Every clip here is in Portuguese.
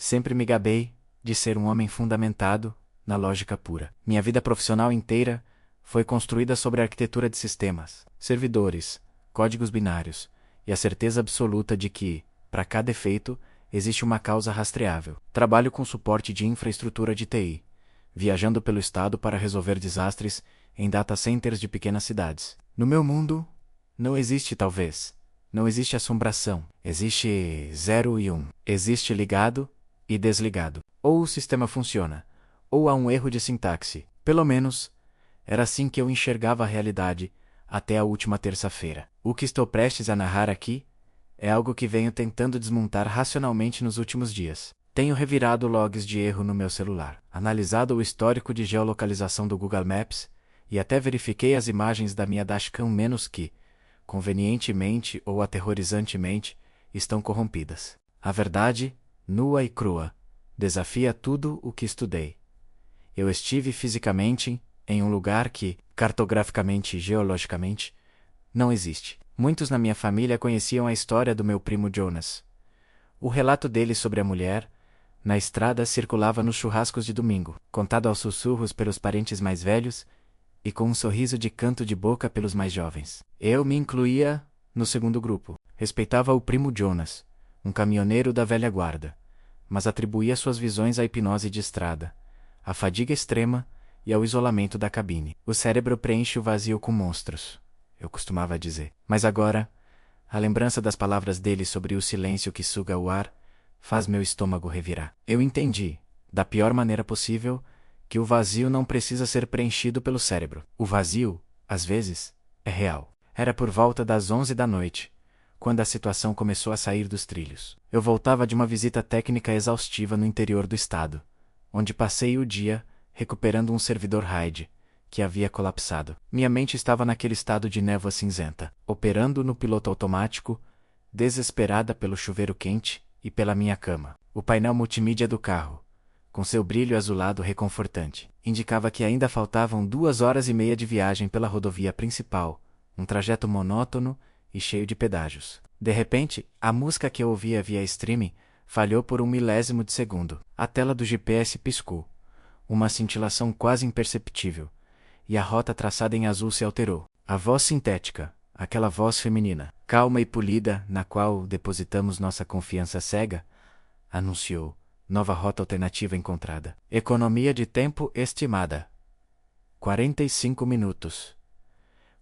Sempre me gabei de ser um homem fundamentado na lógica pura. Minha vida profissional inteira foi construída sobre a arquitetura de sistemas, servidores, códigos binários e a certeza absoluta de que, para cada efeito, existe uma causa rastreável. Trabalho com suporte de infraestrutura de TI, viajando pelo estado para resolver desastres em data centers de pequenas cidades. No meu mundo, não existe talvez. Não existe assombração. Existe 0 e 1. Existe ligado e desligado. Ou o sistema funciona, ou há um erro de sintaxe. Pelo menos, era assim que eu enxergava a realidade até a última terça-feira. O que estou prestes a narrar aqui é algo que venho tentando desmontar racionalmente nos últimos dias. Tenho revirado logs de erro no meu celular, analisado o histórico de geolocalização do Google Maps e até verifiquei as imagens da minha dashcam menos que, convenientemente ou aterrorizantemente, estão corrompidas. A verdade, nua e crua, desafia tudo o que estudei. Eu estive fisicamente em um lugar que, cartograficamente e geologicamente, não existe. Muitos na minha família conheciam a história do meu primo Jonas. O relato dele sobre a mulher, na estrada, circulava nos churrascos de domingo, contado aos sussurros pelos parentes mais velhos e com um sorriso de canto de boca pelos mais jovens. Eu me incluía no segundo grupo. Respeitava o primo Jonas, um caminhoneiro da velha guarda, mas atribuía suas visões à hipnose de estrada, à fadiga extrema e ao isolamento da cabine. O cérebro preenche o vazio com monstros, eu costumava dizer. Mas agora, a lembrança das palavras dele sobre o silêncio que suga o ar faz meu estômago revirar. Eu entendi, da pior maneira possível, que o vazio não precisa ser preenchido pelo cérebro. O vazio, às vezes, é real. Era por volta das 11 da noite, quando a situação começou a sair dos trilhos. Eu voltava de uma visita técnica exaustiva no interior do estado, onde passei o dia recuperando um servidor RAID, que havia colapsado. Minha mente estava naquele estado de névoa cinzenta, operando no piloto automático, desesperada pelo chuveiro quente e pela minha cama. O painel multimídia do carro, com seu brilho azulado reconfortante, indicava que ainda faltavam 2 horas e meia de viagem pela rodovia principal, um trajeto monótono e cheio de pedágios. De repente, a música que eu ouvia via streaming falhou por 1 milésimo de segundo. A tela do GPS piscou, uma cintilação quase imperceptível, e a rota traçada em azul se alterou. A voz sintética, aquela voz feminina, calma e polida, na qual depositamos nossa confiança cega, anunciou: nova rota alternativa encontrada. Economia de tempo estimada: 45 minutos.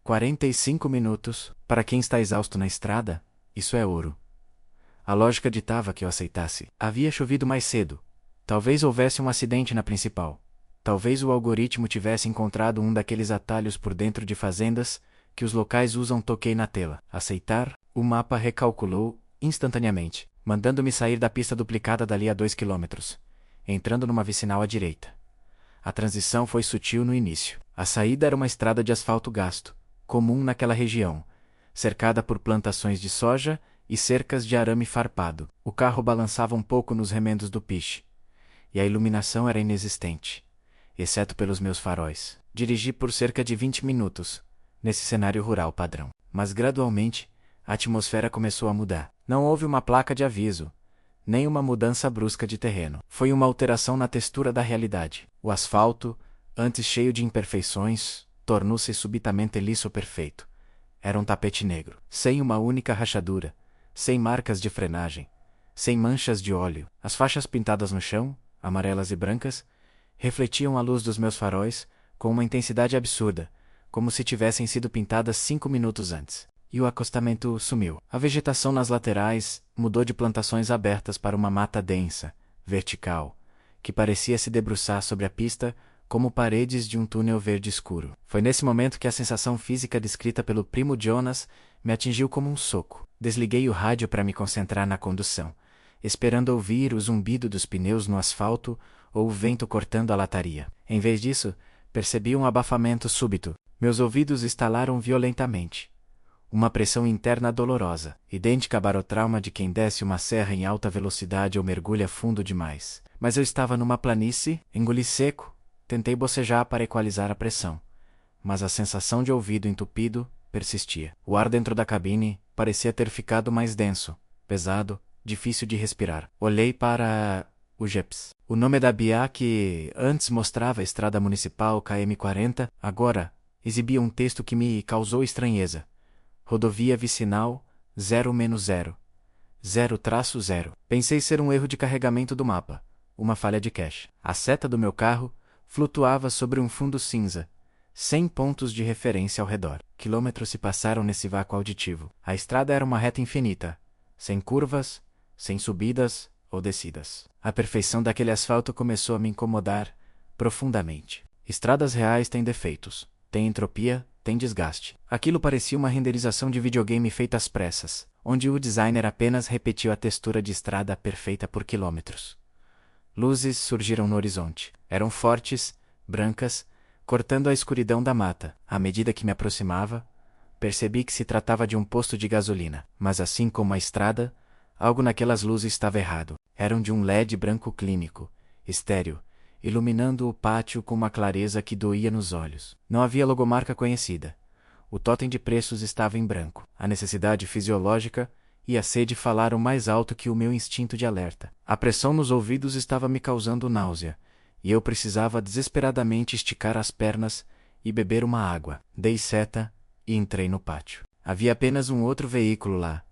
45 minutos, para quem está exausto na estrada, isso é ouro. A lógica ditava que eu aceitasse. Havia chovido mais cedo. Talvez houvesse um acidente na principal. Talvez o algoritmo tivesse encontrado um daqueles atalhos por dentro de fazendas que os locais usam. Toquei na tela. Aceitar. O mapa recalculou instantaneamente, mandando-me sair da pista duplicada dali a 2 quilômetros, entrando numa vicinal à direita. A transição foi sutil no início. A saída era uma estrada de asfalto gasto, comum naquela região, cercada por plantações de soja e cercas de arame farpado. O carro balançava um pouco nos remendos do piche, e a iluminação era inexistente, exceto pelos meus faróis. Dirigi por cerca de 20 minutos, nesse cenário rural padrão. Mas gradualmente, a atmosfera começou a mudar. Não houve uma placa de aviso, nem uma mudança brusca de terreno. Foi uma alteração na textura da realidade. O asfalto, antes cheio de imperfeições, tornou-se subitamente liso perfeito. Era um tapete negro, sem uma única rachadura, sem marcas de frenagem, sem manchas de óleo. As faixas pintadas no chão, amarelas e brancas, refletiam a luz dos meus faróis com uma intensidade absurda, como se tivessem sido pintadas 5 minutos antes. E o acostamento sumiu. A vegetação nas laterais mudou de plantações abertas para uma mata densa, vertical, que parecia se debruçar sobre a pista como paredes de um túnel verde escuro. Foi nesse momento que a sensação física descrita pelo primo Jonas me atingiu como um soco. Desliguei o rádio para me concentrar na condução, esperando ouvir o zumbido dos pneus no asfalto ou o vento cortando a lataria. Em vez disso, percebi um abafamento súbito. Meus ouvidos estalaram violentamente. Uma pressão interna dolorosa, idêntica à barotrauma de quem desce uma serra em alta velocidade ou mergulha fundo demais. Mas eu estava numa planície, engoli seco, tentei bocejar para equalizar a pressão. Mas a sensação de ouvido entupido persistia. O ar dentro da cabine parecia ter ficado mais denso, pesado, difícil de respirar. Olhei para o GEPS. O nome da BIA, que antes mostrava a estrada municipal KM40, agora exibia um texto que me causou estranheza. Rodovia vicinal 0-0, 0-0. Pensei ser um erro de carregamento do mapa, uma falha de cache. A seta do meu carro flutuava sobre um fundo cinza, sem pontos de referência ao redor. Quilômetros se passaram nesse vácuo auditivo. A estrada era uma reta infinita, sem curvas, sem subidas ou descidas. A perfeição daquele asfalto começou a me incomodar profundamente. Estradas reais têm defeitos, têm entropia, têm desgaste. Aquilo parecia uma renderização de videogame feita às pressas, onde o designer apenas repetiu a textura de estrada perfeita por quilômetros. Luzes surgiram no horizonte. Eram fortes, brancas, cortando a escuridão da mata. À medida que me aproximava, percebi que se tratava de um posto de gasolina. Mas assim como a estrada, algo naquelas luzes estava errado. Eram de um LED branco clínico, estéril, iluminando o pátio com uma clareza que doía nos olhos. Não havia logomarca conhecida. O totem de preços estava em branco. A necessidade fisiológica e a sede falaram mais alto que o meu instinto de alerta. A pressão nos ouvidos estava me causando náusea, e eu precisava desesperadamente esticar as pernas e beber uma água. Dei seta e entrei no pátio. Havia apenas um outro veículo lá.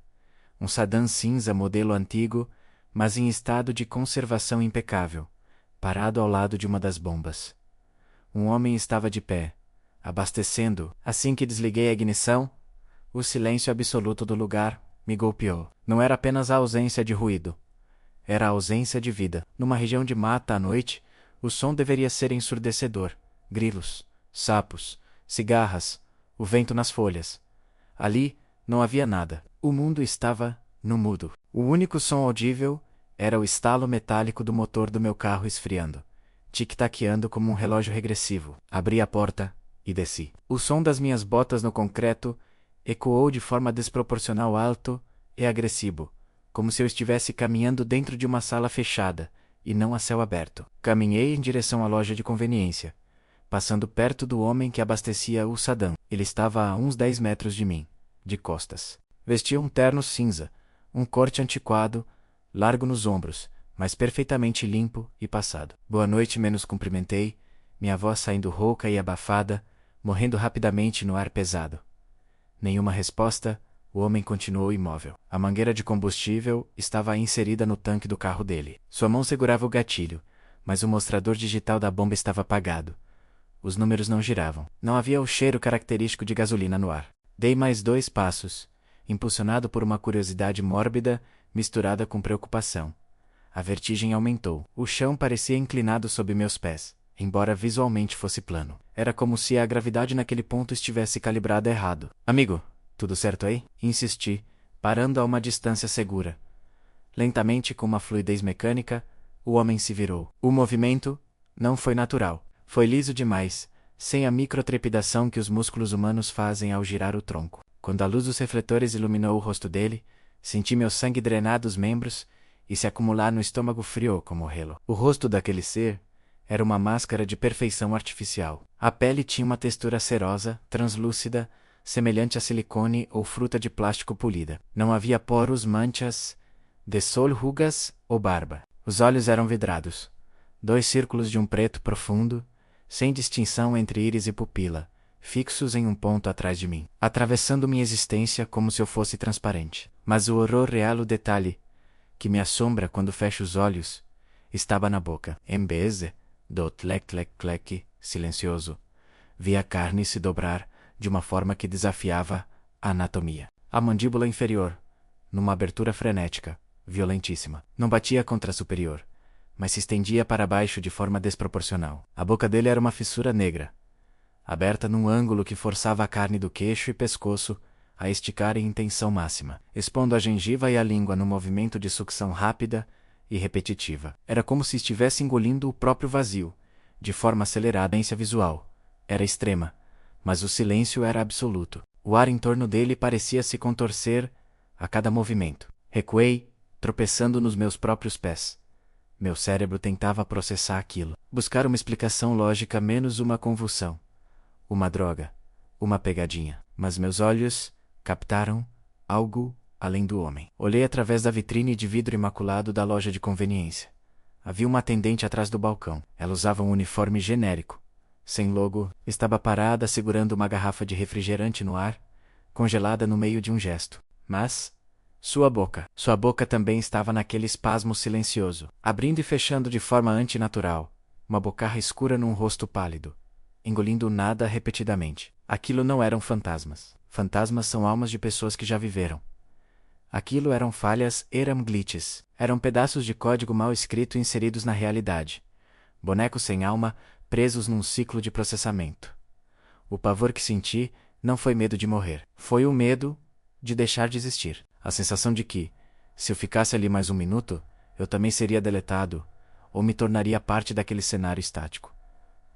Um sedã cinza modelo antigo, mas em estado de conservação impecável, parado ao lado de uma das bombas. Um homem estava de pé, abastecendo. Assim que desliguei a ignição, o silêncio absoluto do lugar me golpeou. Não era apenas a ausência de ruído. Era a ausência de vida. Numa região de mata à noite, o som deveria ser ensurdecedor. Grilos, sapos, cigarras, o vento nas folhas. Ali não havia nada. O mundo estava no mudo. O único som audível era o estalo metálico do motor do meu carro esfriando, tic-taqueando como um relógio regressivo. Abri a porta e desci. O som das minhas botas no concreto ecoou de forma desproporcional alto e agressivo, como se eu estivesse caminhando dentro de uma sala fechada e não a céu aberto. Caminhei em direção à loja de conveniência, passando perto do homem que abastecia o sedã. Ele estava a uns 10 metros de mim, de costas. Vestia um terno cinza, um corte antiquado, largo nos ombros, mas perfeitamente limpo e passado. Boa noite, menos cumprimentei, minha voz saindo rouca e abafada, morrendo rapidamente no ar pesado. Nenhuma resposta, o homem continuou imóvel. A mangueira de combustível estava inserida no tanque do carro dele. Sua mão segurava o gatilho, mas o mostrador digital da bomba estava apagado. Os números não giravam. Não havia o cheiro característico de gasolina no ar. Dei mais 2 passos, impulsionado por uma curiosidade mórbida misturada com preocupação. A vertigem aumentou. O chão parecia inclinado sob meus pés, embora visualmente fosse plano. Era como se a gravidade naquele ponto estivesse calibrada errado. Amigo, tudo certo aí? Insisti, parando a uma distância segura. Lentamente, com uma fluidez mecânica, o homem se virou. O movimento não foi natural. Foi liso demais, sem a microtrepidação que os músculos humanos fazem ao girar o tronco. Quando a luz dos refletores iluminou o rosto dele, senti meu sangue drenar dos membros e se acumular no estômago frio como relo. O rosto daquele ser era uma máscara de perfeição artificial. A pele tinha uma textura cerosa, translúcida, semelhante a silicone ou fruta de plástico polida. Não havia poros, manchas de sol, rugas ou barba. Os olhos eram vidrados. 2 círculos de um preto profundo, sem distinção entre íris e pupila, fixos em um ponto atrás de mim, atravessando minha existência como se eu fosse transparente. Mas o horror real, o detalhe, que me assombra quando fecho os olhos, estava na boca. Em vez do tlec-tlec-tlec silencioso, vi a carne se dobrar de uma forma que desafiava a anatomia. A mandíbula inferior, numa abertura frenética, violentíssima, não batia contra a superior, mas se estendia para baixo de forma desproporcional. A boca dele era uma fissura negra, aberta num ângulo que forçava a carne do queixo e pescoço a esticar em tensão máxima, expondo a gengiva e a língua num movimento de sucção rápida e repetitiva. Era como se estivesse engolindo o próprio vazio, de forma acelerada. A experiência visual era extrema, mas o silêncio era absoluto. O ar em torno dele parecia se contorcer a cada movimento. Recuei, tropeçando nos meus próprios pés. Meu cérebro tentava processar aquilo, buscar uma explicação lógica menos uma convulsão. Uma droga, uma pegadinha. Mas meus olhos captaram algo além do homem. Olhei através da vitrine de vidro imaculado da loja de conveniência. Havia uma atendente atrás do balcão. Ela usava um uniforme genérico, sem logo, estava parada segurando uma garrafa de refrigerante no ar, congelada no meio de um gesto. Mas sua boca também estava naquele espasmo silencioso, abrindo e fechando de forma antinatural, uma bocarra escura num rosto pálido, engolindo nada repetidamente. Aquilo não eram fantasmas. Fantasmas são almas de pessoas que já viveram. Aquilo eram falhas, eram glitches. Eram pedaços de código mal escrito inseridos na realidade. Bonecos sem alma, presos num ciclo de processamento. O pavor que senti não foi medo de morrer. Foi o medo de deixar de existir. A sensação de que, se eu ficasse ali mais um minuto, eu também seria deletado, ou me tornaria parte daquele cenário estático.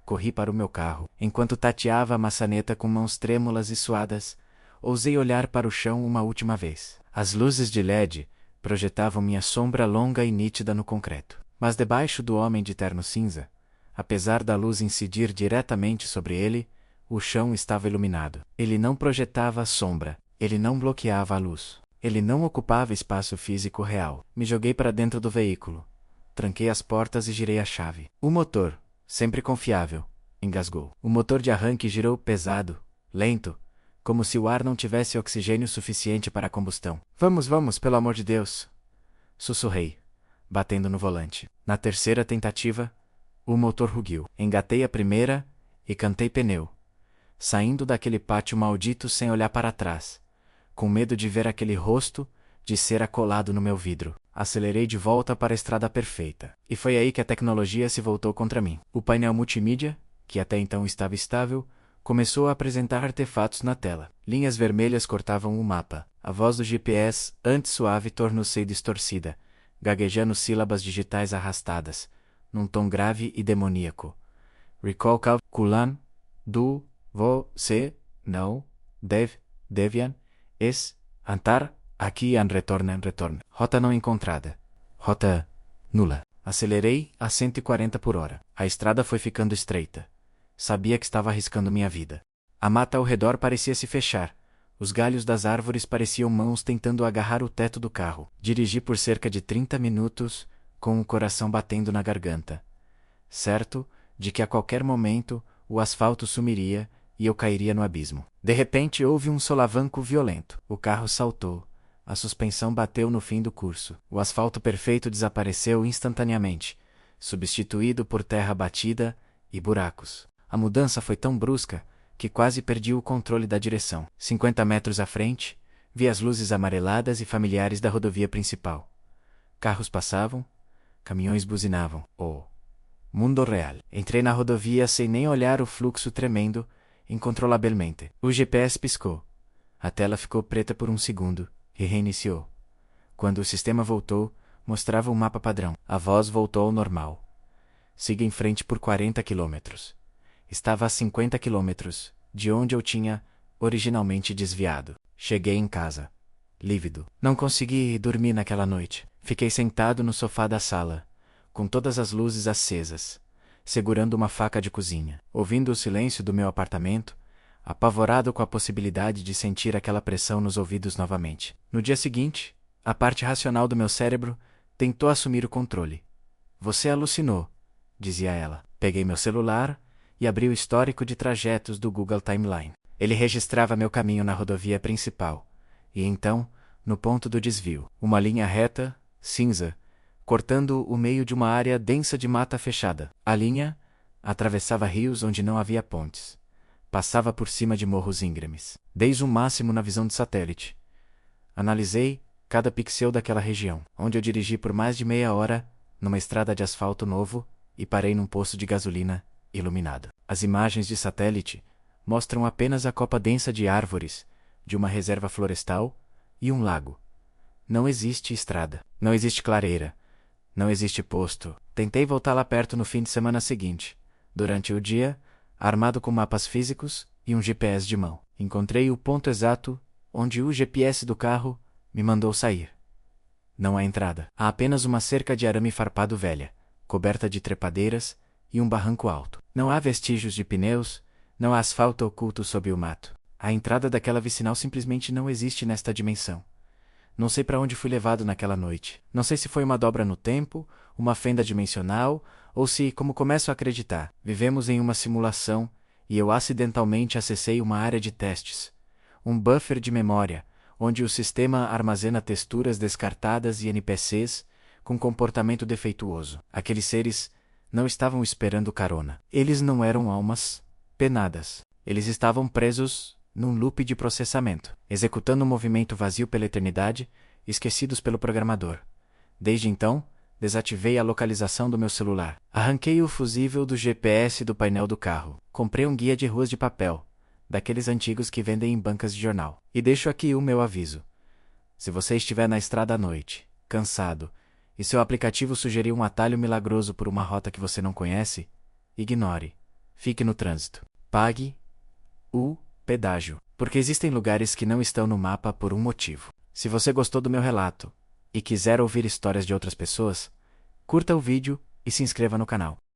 Corri para o meu carro. Enquanto tateava a maçaneta com mãos trêmulas e suadas, ousei olhar para o chão uma última vez. As luzes de LED projetavam minha sombra longa e nítida no concreto. Mas debaixo do homem de terno cinza, apesar da luz incidir diretamente sobre ele, o chão estava iluminado. Ele não projetava sombra. Ele não bloqueava a luz. Ele não ocupava espaço físico real. Me joguei para dentro do veículo. Tranquei as portas e girei a chave. O motor, sempre confiável, engasgou. O motor de arranque girou pesado, lento, como se o ar não tivesse oxigênio suficiente para a combustão. Vamos, pelo amor de Deus! Sussurrei, batendo no volante. Na terceira tentativa, o motor rugiu. Engatei a primeira e cantei pneu, saindo daquele pátio maldito sem olhar para trás, com medo de ver aquele rosto de cera colado no meu vidro. Acelerei de volta para a estrada perfeita. E foi aí que a tecnologia se voltou contra mim. O painel multimídia, que até então estava estável, começou a apresentar artefatos na tela. Linhas vermelhas cortavam o mapa. A voz do GPS, antes suave, tornou-se distorcida, gaguejando sílabas digitais arrastadas, num tom grave e demoníaco. Recall calculan, do, você, não, deviam, antar, aqui an retorn. Rota não encontrada. Rota nula. Acelerei a 140 por hora. A estrada foi ficando estreita. Sabia que estava arriscando minha vida. A mata ao redor parecia se fechar. Os galhos das árvores pareciam mãos tentando agarrar o teto do carro. Dirigi por cerca de 30 minutos, com o coração batendo na garganta, certo de que a qualquer momento o asfalto sumiria e eu cairia no abismo. De repente houve um solavanco violento. O carro saltou. A suspensão bateu no fim do curso. O asfalto perfeito desapareceu instantaneamente, substituído por terra batida e buracos. A mudança foi tão brusca que quase perdi o controle da direção. 50 metros à frente, vi as luzes amareladas e familiares da rodovia principal. Carros passavam, caminhões buzinavam. Oh, mundo real. Entrei na rodovia sem nem olhar o fluxo tremendo, incontrolavelmente. O GPS piscou. A tela ficou preta por um segundo e reiniciou. Quando o sistema voltou, mostrava o mapa padrão. A voz voltou ao normal. Siga em frente por 40 quilômetros. Estava a 50 quilômetros, de onde eu tinha originalmente desviado. Cheguei em casa, lívido. Não consegui dormir naquela noite. Fiquei sentado no sofá da sala, com todas as luzes acesas, segurando uma faca de cozinha, ouvindo o silêncio do meu apartamento, apavorado com a possibilidade de sentir aquela pressão nos ouvidos novamente. No dia seguinte, a parte racional do meu cérebro tentou assumir o controle. Você alucinou, dizia ela. Peguei meu celular e abri o histórico de trajetos do Google Timeline. Ele registrava meu caminho na rodovia principal, e então, no ponto do desvio, uma linha reta, cinza, cortando o meio de uma área densa de mata fechada. A linha atravessava rios onde não havia pontes. Passava por cima de morros íngremes. Dei zoom máximo na visão de satélite. Analisei cada pixel daquela região, onde eu dirigi por mais de meia hora, numa estrada de asfalto novo, e parei num posto de gasolina iluminado. As imagens de satélite mostram apenas a copa densa de árvores, de uma reserva florestal e um lago. Não existe estrada, não existe clareira, não existe posto. Tentei voltar lá perto no fim de semana seguinte. Durante o dia, armado com mapas físicos e um GPS de mão, encontrei o ponto exato onde o GPS do carro me mandou sair. Não há entrada. Há apenas uma cerca de arame farpado velha, coberta de trepadeiras e um barranco alto. Não há vestígios de pneus, não há asfalto oculto sob o mato. A entrada daquela vicinal simplesmente não existe nesta dimensão. Não sei para onde fui levado naquela noite. Não sei se foi uma dobra no tempo, uma fenda dimensional, ou se, como começo a acreditar, vivemos em uma simulação e eu acidentalmente acessei uma área de testes. Um buffer de memória, onde o sistema armazena texturas descartadas e NPCs com comportamento defeituoso. Aqueles seres não estavam esperando carona. Eles não eram almas penadas. Eles estavam presos num loop de processamento, executando um movimento vazio pela eternidade, esquecidos pelo programador. Desde então, desativei a localização do meu celular. Arranquei o fusível do GPS do painel do carro. Comprei um guia de ruas de papel, daqueles antigos que vendem em bancas de jornal. E deixo aqui o meu aviso. Se você estiver na estrada à noite, cansado, e seu aplicativo sugerir um atalho milagroso por uma rota que você não conhece, ignore. Fique no trânsito. Pague o pedágio, porque existem lugares que não estão no mapa por um motivo. Se você gostou do meu relato e quiser ouvir histórias de outras pessoas, curta o vídeo e se inscreva no canal.